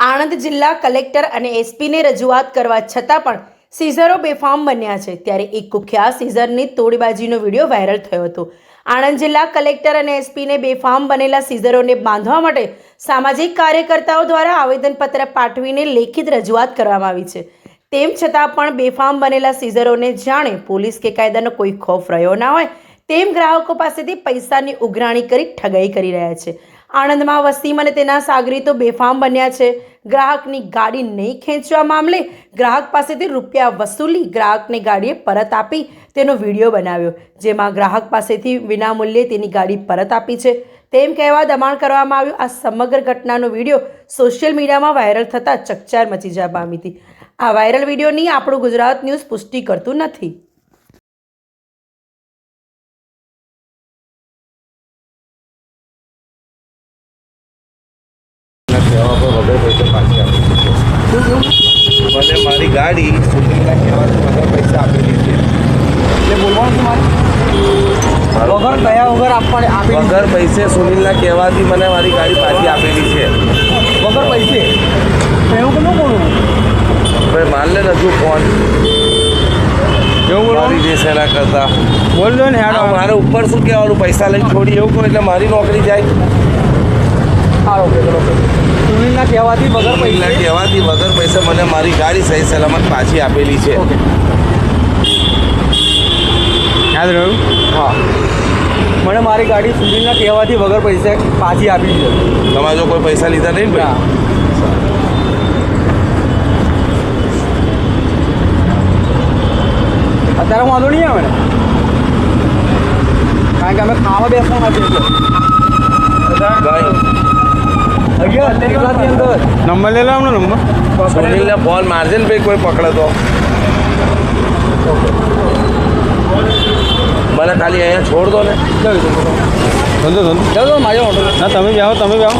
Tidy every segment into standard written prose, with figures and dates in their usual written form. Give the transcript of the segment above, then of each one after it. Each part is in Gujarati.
આણંદ જિલ્લા કલેક્ટર અને એસપીને રજૂઆત કરવા છતાં પણ સીઝરો બેફામ બન્યા છે। ત્યારે એક કુખ્યાત સીઝરની તોડબાજીનો વિડીયો વાયરલ થયો હતો। આણંદ જિલ્લા કલેક્ટર અને એસપીને બેફામ બનેલા સીઝરોને બાંધવા માટે સામાજિક કાર્યકર્તાઓ દ્વારા આવેદનપત્ર પાઠવીને લેખિત રજૂઆત કરવામાં આવી છે। તેમ છતાં પણ બેફામ બનેલા સીઝરોને જાણે પોલીસ કે કાયદાનો કોઈ ખોફ રહ્યો ના હોય તેમ ગ્રાહકો પાસેથી પૈસાની ઉઘરાણી કરી ઠગાઈ કરી રહ્યા છે। આણંદમાં વસીમ અને તેના સાગરીતો બેફામ બન્યા છે। ગ્રાહકની ગાડી નહીં ખેંચવા મામલે ગ્રાહક પાસેથી રૂપિયા વસૂલી ગ્રાહકને ગાડીએ પરત આપી તેનો વિડીયો બનાવ્યો, જેમાં ગ્રાહક પાસેથી વિનામૂલ્યે તેની ગાડી પરત આપી છે તેમ કહેવા દબાણ કરવામાં આવ્યું। આ સમગ્ર ઘટનાનો વિડીયો સોશિયલ મીડિયામાં વાયરલ થતાં ચકચાર મચી જવા પામી હતી। આ વાયરલ વિડીયોની આપણું ગુજરાત ન્યૂઝ પુષ્ટિ કરતું નથી। મને મારી ગાડી સુધીના કહેવાથી વગર પૈસા આપેલી છે। એટલે બોલવાનું છે મારે વગર કયા વગર આપેલી વગર પૈસે સુનિલના કહેવાથી મને મારી ગાડી પાછી આપેલી છે। વગર પૈસે એવું કેમ બોલું ભાઈ માનલે નથી ફોન એવું મારી દેશ એના કરતા બોલજો ને યાર મારે ઉપર શું કહેવાનું, પૈસા લઈને છોડી એવું કહું એટલે મારી નોકરી જાય। સારો સુનિલના કહેવાથી વગર સુનિલના પૈસે કહેવાથી વગર પૈસે મને મારી ગાડી સહી સલામત પાછી આપેલી છે। ઓકે યાદ રહ્યું? હા, મને મારી ગાડી સુનિલના કહેવાથી વગર પૈસે પાછી આપી છે। તમારે જો કોઈ પૈસા લીધા નહીં ને ભાઈ? અત્યારે વાંધો નહીં આવે ને, કારણ કે અમે ખાવા બેસવાના છીએ નંબર લઈ લો નંબર સુનિલને ફોન મારજે ને ભાઈ કોઈ પકડે તો મને ખાલી અહીંયા છોડ દો ને। ચાલો મારે ઓટો ના તમે જાઓ તમે જાઓ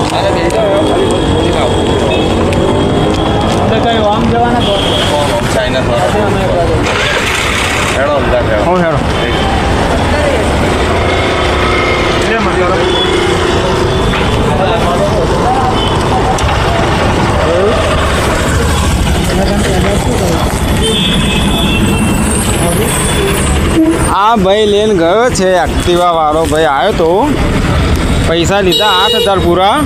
કઈ આમ જવાના તો ચાઇના હેડો અમદાવાદ હેડો હું હેડો આ ભાઈ લઈને ગયો છે, એક્ટિવા વાળો ભાઈ આવ્યો તો પૈસા લીધા 8,000 પૂરા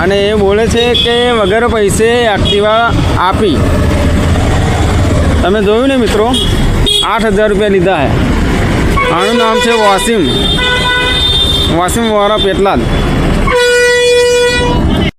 અને એ બોલે છે કે વગર પૈસે એક્ટિવા આપી। તમે જોયું ને મિત્રો, 8,000 રૂપિયા લીધા છે। આનું નામ છે વાસીમ વાળા પેટલાદ।